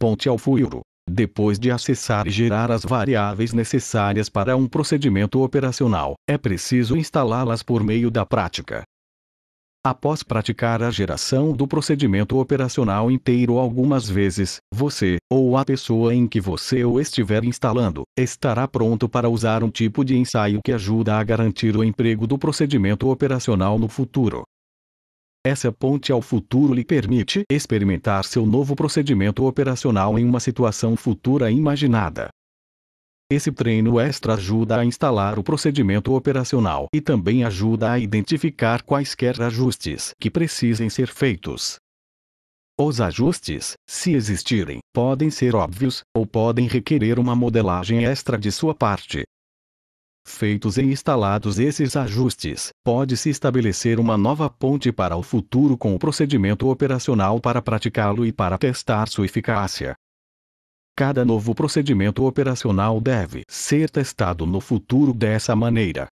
ponte ao futuro. Depois de acessar e gerar as variáveis necessárias para um procedimento operacional, é preciso instalá-las por meio da prática. Após praticar a geração do procedimento operacional inteiro algumas vezes, você, ou a pessoa em que você o estiver instalando, estará pronto para usar um tipo de ensaio que ajuda a garantir o emprego do procedimento operacional no futuro. Essa ponte ao futuro lhe permite experimentar seu novo procedimento operacional em uma situação futura imaginada. Esse treino extra ajuda a instalar o procedimento operacional e também ajuda a identificar quaisquer ajustes que precisem ser feitos. Os ajustes, se existirem, podem ser óbvios, ou podem requerer uma modelagem extra de sua parte. Feitos e instalados esses ajustes, pode-se estabelecer uma nova ponte para o futuro com o procedimento operacional para praticá-lo e para testar sua eficácia. Cada novo procedimento operacional deve ser testado no futuro dessa maneira.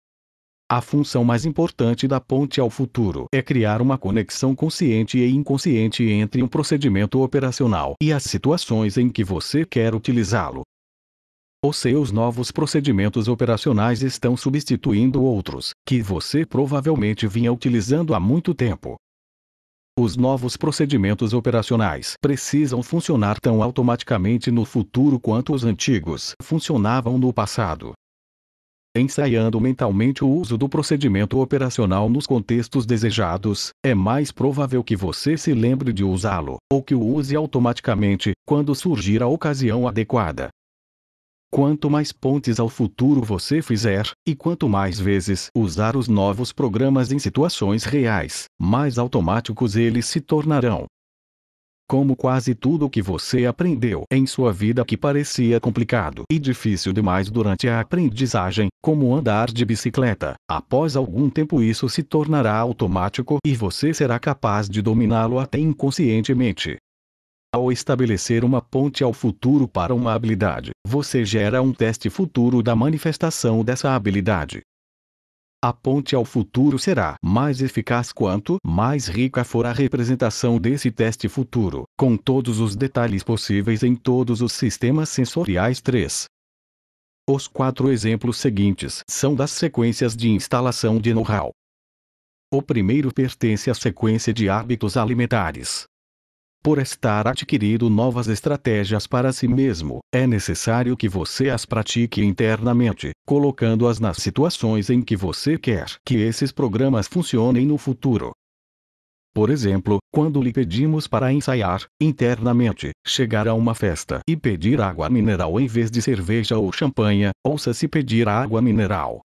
A função mais importante da ponte ao futuro é criar uma conexão consciente e inconsciente entre um procedimento operacional e as situações em que você quer utilizá-lo. Os seus novos procedimentos operacionais estão substituindo outros, que você provavelmente vinha utilizando há muito tempo. Os novos procedimentos operacionais precisam funcionar tão automaticamente no futuro quanto os antigos funcionavam no passado. Ensaiando mentalmente o uso do procedimento operacional nos contextos desejados, é mais provável que você se lembre de usá-lo, ou que o use automaticamente, quando surgir a ocasião adequada. Quanto mais pontes ao futuro você fizer, e quanto mais vezes usar os novos programas em situações reais, mais automáticos eles se tornarão. Como quase tudo o que você aprendeu em sua vida que parecia complicado e difícil demais durante a aprendizagem, como andar de bicicleta, após algum tempo isso se tornará automático e você será capaz de dominá-lo até inconscientemente. Ao estabelecer uma ponte ao futuro para uma habilidade, você gera um teste futuro da manifestação dessa habilidade. A ponte ao futuro será mais eficaz quanto mais rica for a representação desse teste futuro, com todos os detalhes possíveis em todos os sistemas sensoriais 3. Os 4 exemplos seguintes são das sequências de instalação de know-how. O primeiro pertence à sequência de hábitos alimentares. Por estar adquirindo novas estratégias para si mesmo, é necessário que você as pratique internamente, colocando-as nas situações em que você quer que esses programas funcionem no futuro. Por exemplo, quando lhe pedimos para ensaiar, internamente, chegar a uma festa e pedir água mineral em vez de cerveja ou champanhe, ouça-se pedir água mineral.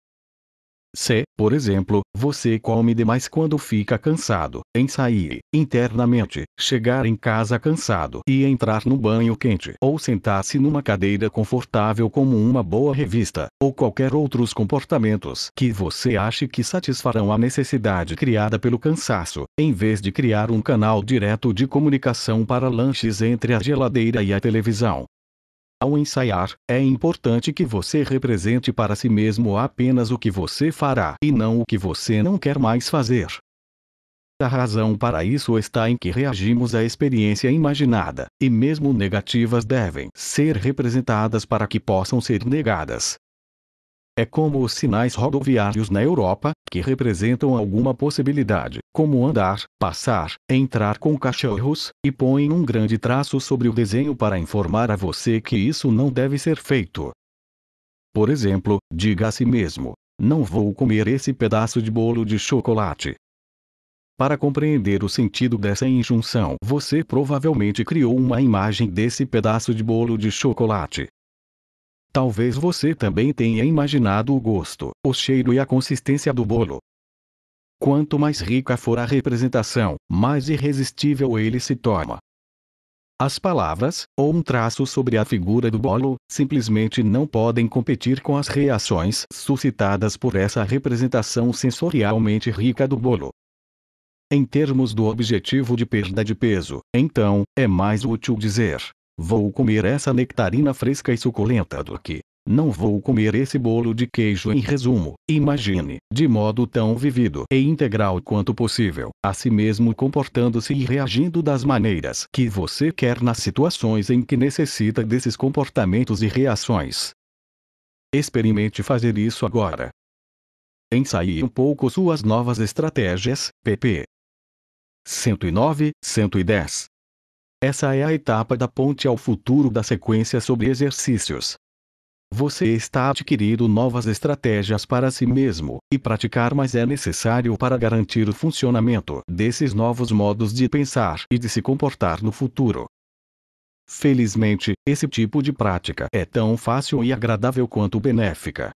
Se, por exemplo, você come demais quando fica cansado, ensaie, internamente, chegar em casa cansado e entrar no banho quente ou sentar-se numa cadeira confortável como uma boa revista, ou qualquer outros comportamentos que você ache que satisfarão a necessidade criada pelo cansaço, em vez de criar um canal direto de comunicação para lanches entre a geladeira e a televisão. Ao ensaiar, é importante que você represente para si mesmo apenas o que você fará e não o que você não quer mais fazer. A razão para isso está em que reagimos à experiência imaginada, e mesmo negativas devem ser representadas para que possam ser negadas. É como os sinais rodoviários na Europa, que representam alguma possibilidade, como andar, passar, entrar com cachorros, e põem um grande traço sobre o desenho para informar a você que isso não deve ser feito. Por exemplo, diga a si mesmo: não vou comer esse pedaço de bolo de chocolate. Para compreender o sentido dessa injunção, você provavelmente criou uma imagem desse pedaço de bolo de chocolate. Talvez você também tenha imaginado o gosto, o cheiro e a consistência do bolo. Quanto mais rica for a representação, mais irresistível ele se torna. As palavras, ou um traço sobre a figura do bolo, simplesmente não podem competir com as reações suscitadas por essa representação sensorialmente rica do bolo. Em termos do objetivo de perda de peso, então, é mais útil dizer: vou comer essa nectarina fresca e suculenta do que Não vou comer esse bolo de queijo. Em resumo, imagine, de modo tão vivido e integral quanto possível, a si mesmo comportando-se e reagindo das maneiras que você quer nas situações em que necessita desses comportamentos e reações. Experimente fazer isso agora. Ensaie um pouco suas novas estratégias, pp. 109, 110. Essa é a etapa da ponte ao futuro da sequência sobre exercícios. Você está adquirindo novas estratégias para si mesmo, e praticar mais é necessário para garantir o funcionamento desses novos modos de pensar e de se comportar no futuro. Felizmente, esse tipo de prática é tão fácil e agradável quanto benéfica.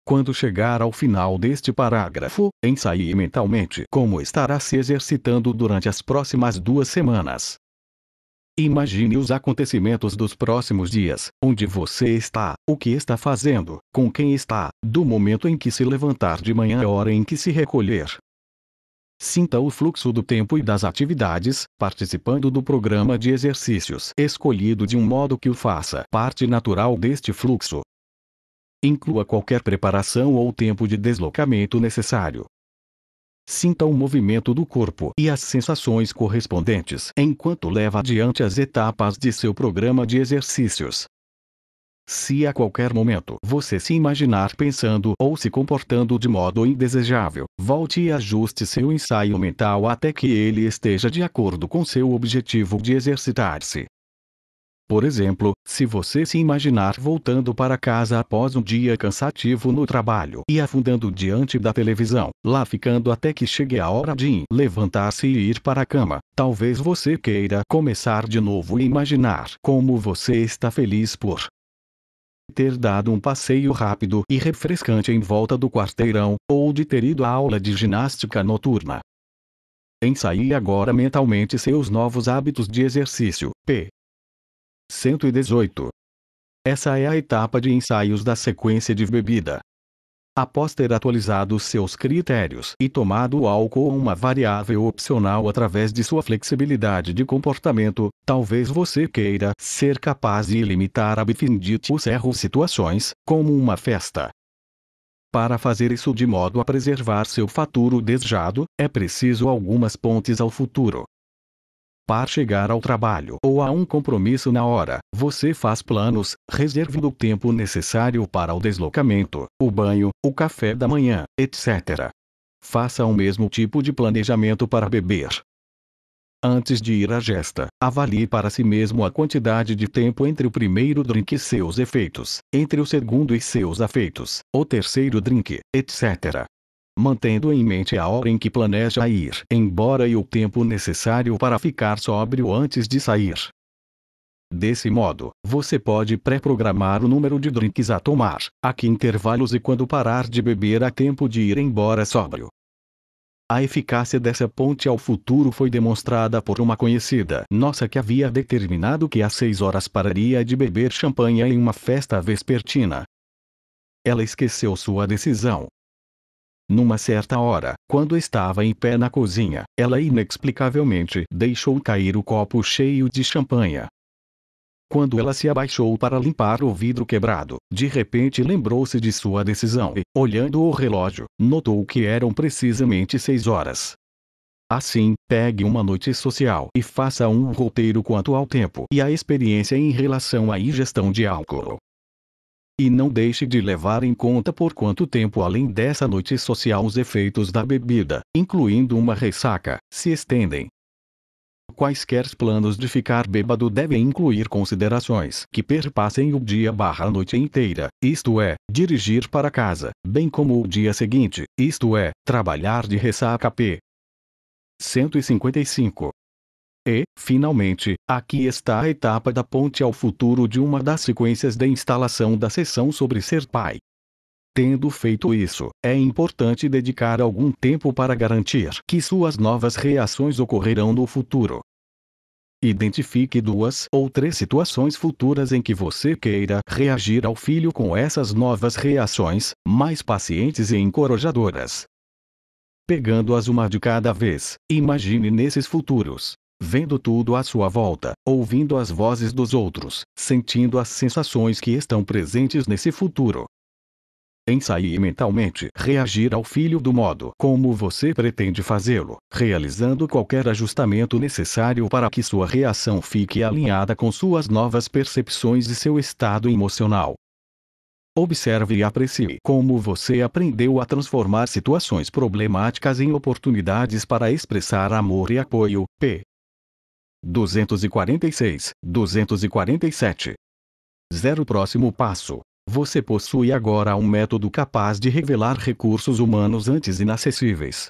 Quando chegar ao final deste parágrafo, ensaie mentalmente como estará se exercitando durante as próximas 2 semanas. Imagine os acontecimentos dos próximos dias, onde você está, o que está fazendo, com quem está, do momento em que se levantar de manhã à hora em que se recolher. Sinta o fluxo do tempo e das atividades, participando do programa de exercícios escolhido de um modo que o faça parte natural deste fluxo. Inclua qualquer preparação ou tempo de deslocamento necessário. Sinta o movimento do corpo e as sensações correspondentes enquanto leva adiante as etapas de seu programa de exercícios. Se a qualquer momento você se imaginar pensando ou se comportando de modo indesejável, volte e ajuste seu ensaio mental até que ele esteja de acordo com seu objetivo de exercitar-se. Por exemplo, se você se imaginar voltando para casa após um dia cansativo no trabalho e afundando diante da televisão, lá ficando até que chegue a hora de levantar-se e ir para a cama, talvez você queira começar de novo e imaginar como você está feliz por ter dado um passeio rápido e refrescante em volta do quarteirão, ou de ter ido à aula de ginástica noturna. Ensaie agora mentalmente seus novos hábitos de exercício, p. 118. Essa é a etapa de ensaios da sequência de bebida. Após ter atualizado seus critérios e tomado o álcool uma variável opcional através de sua flexibilidade de comportamento, talvez você queira ser capaz de limitar abfindites erros situações, como uma festa. Para fazer isso de modo a preservar seu futuro desejado, é preciso algumas pontes ao futuro. Para chegar ao trabalho ou a um compromisso na hora, você faz planos, reservando o tempo necessário para o deslocamento, o banho, o café da manhã, etc. Faça o mesmo tipo de planejamento para beber. Antes de ir à gesta, avalie para si mesmo a quantidade de tempo entre o primeiro drink e seus efeitos, entre o segundo e seus afeitos, o terceiro drink, etc. Mantendo em mente a hora em que planeja ir embora e o tempo necessário para ficar sóbrio antes de sair. Desse modo, você pode pré-programar o número de drinks a tomar, a que intervalos e quando parar de beber a tempo de ir embora sóbrio. A eficácia dessa ponte ao futuro foi demonstrada por uma conhecida nossa que havia determinado que às 6 horas pararia de beber champanhe em uma festa vespertina. Ela esqueceu sua decisão. Numa certa hora, quando estava em pé na cozinha, ela inexplicavelmente deixou cair o copo cheio de champanhe. Quando ela se abaixou para limpar o vidro quebrado, de repente lembrou-se de sua decisão e, olhando o relógio, notou que eram precisamente 6 horas. Assim, pegue uma noite social e faça um roteiro quanto ao tempo e à experiência em relação à ingestão de álcool. E não deixe de levar em conta por quanto tempo além dessa noite social os efeitos da bebida, incluindo uma ressaca, se estendem. Quaisquer planos de ficar bêbado devem incluir considerações que perpassem o dia/a noite inteira, isto é, dirigir para casa, bem como o dia seguinte, isto é, trabalhar de ressaca p. 155. E, finalmente, aqui está a etapa da ponte ao futuro de uma das sequências de instalação da sessão sobre ser pai. Tendo feito isso, é importante dedicar algum tempo para garantir que suas novas reações ocorrerão no futuro. Identifique 2 ou 3 situações futuras em que você queira reagir ao filho com essas novas reações, mais pacientes e encorajadoras. Pegando-as uma de cada vez, imagine nesses futuros vendo tudo à sua volta, ouvindo as vozes dos outros, sentindo as sensações que estão presentes nesse futuro. Ensaie mentalmente reagir ao filho do modo como você pretende fazê-lo, realizando qualquer ajustamento necessário para que sua reação fique alinhada com suas novas percepções e seu estado emocional. Observe e aprecie como você aprendeu a transformar situações problemáticas em oportunidades para expressar amor e apoio. P. 246, 247. 0. Próximo passo. Você possui agora um método capaz de revelar recursos humanos antes inacessíveis.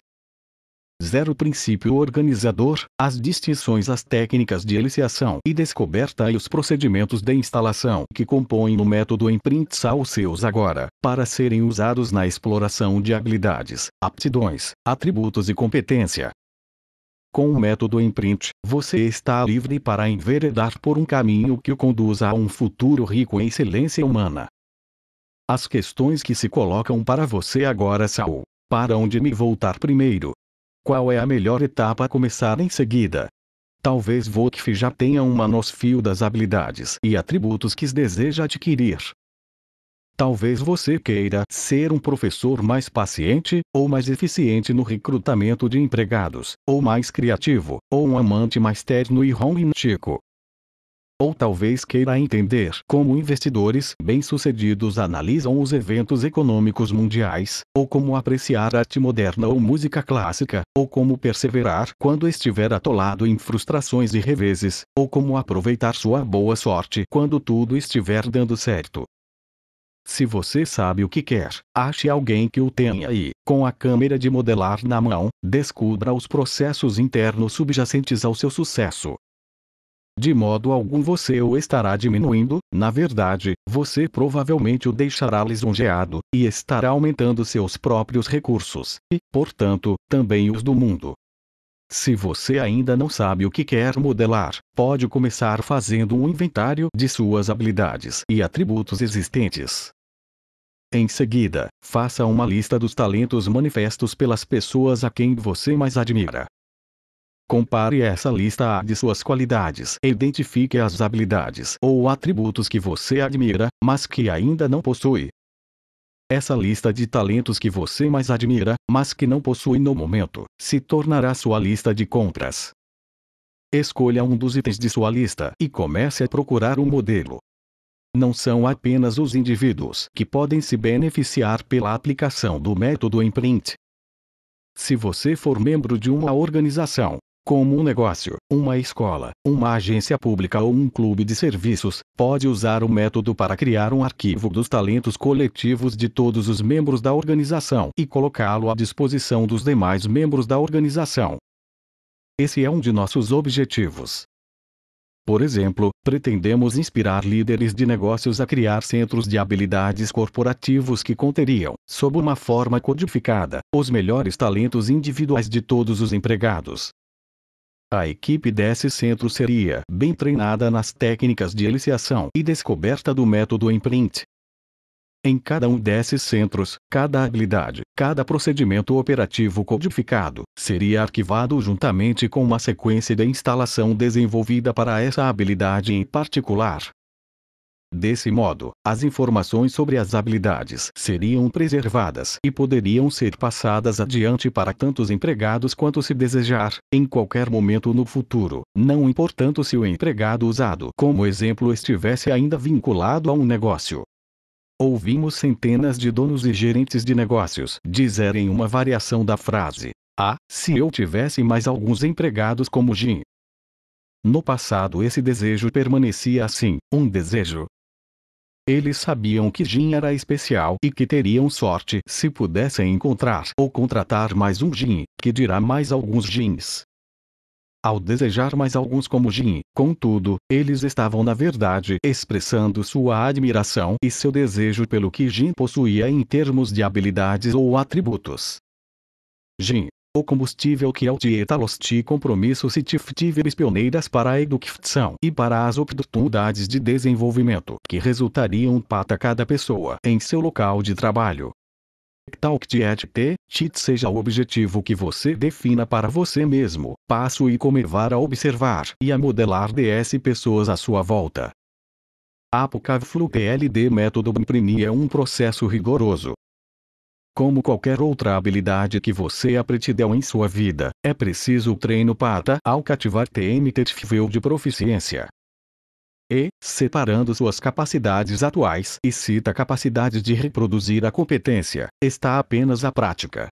0. Princípio organizador, as distinções, as técnicas de iniciação e descoberta e os procedimentos de instalação que compõem o método Imprint são seus agora, para serem usados na exploração de habilidades, aptidões, atributos e competência. Com o método Imprint, você está livre para enveredar por um caminho que o conduza a um futuro rico em excelência humana. As questões que se colocam para você agora são: para onde me voltar primeiro? Qual é a melhor etapa a começar em seguida? Talvez você já tenha uma noção das habilidades e atributos que deseja adquirir. Talvez você queira ser um professor mais paciente, ou mais eficiente no recrutamento de empregados, ou mais criativo, ou um amante mais terno e romântico. Ou talvez queira entender como investidores bem-sucedidos analisam os eventos econômicos mundiais, ou como apreciar arte moderna ou música clássica, ou como perseverar quando estiver atolado em frustrações e reveses, ou como aproveitar sua boa sorte quando tudo estiver dando certo. Se você sabe o que quer, ache alguém que o tenha e, com a câmera de modelar na mão, descubra os processos internos subjacentes ao seu sucesso. De modo algum você o estará diminuindo, na verdade, você provavelmente o deixará lisonjeado, e estará aumentando seus próprios recursos, e, portanto, também os do mundo. Se você ainda não sabe o que quer modelar, pode começar fazendo um inventário de suas habilidades e atributos existentes. Em seguida, faça uma lista dos talentos manifestos pelas pessoas a quem você mais admira. Compare essa lista à de suas qualidades e identifique as habilidades ou atributos que você admira, mas que ainda não possui. Essa lista de talentos que você mais admira, mas que não possui no momento, se tornará sua lista de compras. Escolha um dos itens de sua lista e comece a procurar um modelo. Não são apenas os indivíduos que podem se beneficiar pela aplicação do método Imprint. Se você for membro de uma organização, como um negócio, uma escola, uma agência pública ou um clube de serviços, pode usar o método para criar um arquivo dos talentos coletivos de todos os membros da organização e colocá-lo à disposição dos demais membros da organização. Esse é um de nossos objetivos. Por exemplo, pretendemos inspirar líderes de negócios a criar centros de habilidades corporativos que conteriam, sob uma forma codificada, os melhores talentos individuais de todos os empregados. A equipe desse centro seria bem treinada nas técnicas de iniciação e descoberta do método Imprint. Em cada um desses centros, cada habilidade, cada procedimento operativo codificado, seria arquivado juntamente com uma sequência de instalação desenvolvida para essa habilidade em particular. Desse modo, as informações sobre as habilidades seriam preservadas e poderiam ser passadas adiante para tantos empregados quanto se desejar, em qualquer momento no futuro, não importando se o empregado usado como exemplo estivesse ainda vinculado a um negócio. Ouvimos centenas de donos e gerentes de negócios dizerem uma variação da frase: "Ah, se eu tivesse mais alguns empregados como Jim." No passado esse desejo permanecia assim, um desejo. Eles sabiam que Jim era especial e que teriam sorte se pudessem encontrar ou contratar mais um Jim, que dirá mais alguns Jims. Ao desejar mais alguns como Jim, contudo, eles estavam na verdade expressando sua admiração e seu desejo pelo que Jim possuía em termos de habilidades ou atributos. Jim, o combustível que altieta-los de compromisso se tiveres pioneiras para a educação e para as oportunidades de desenvolvimento que resultariam para cada pessoa em seu local de trabalho. Tal que TIT seja o objetivo que você defina para você mesmo. Passo e começar a observar e a modelar DS pessoas à sua volta. APOCAVFLU PLD método imprimir é um processo rigoroso. Como qualquer outra habilidade que você aprendeu em sua vida, é preciso treino para ao cativar TMT nível de proficiência. E, separando suas capacidades atuais e cita capacidade de reproduzir a competência, está apenas a prática.